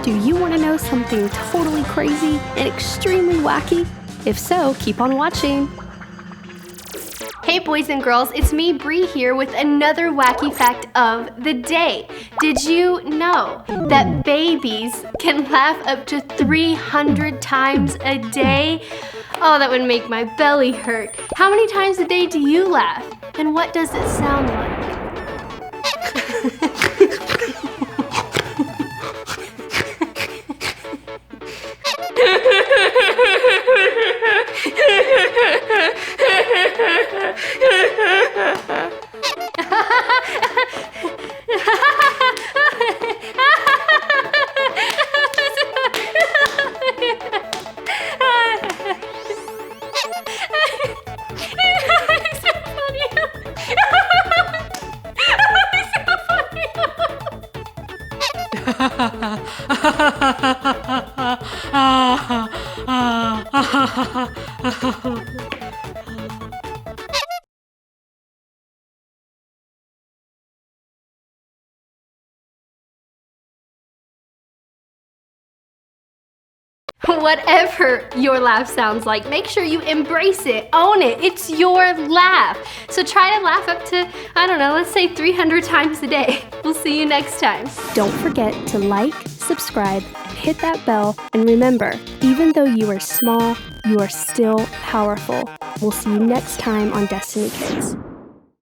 Do you want to know something totally crazy and extremely wacky? If so, keep on watching. Hey boys and girls, it's me, Bree, here with another wacky fact of the day. Did you know that babies can laugh up to 300 times a day? Oh, that would make my belly hurt. How many times a day do you laugh? And what does it sound like? Whatever your laugh sounds like, make sure you embrace it, own it. It's your laugh. So try to laugh up to, I don't know, let's say 300 times a day. We'll see you next time. Don't forget to like, subscribe, and hit that bell. And remember, even though you are small, you are still powerful. We'll see you next time on Destiny Kids.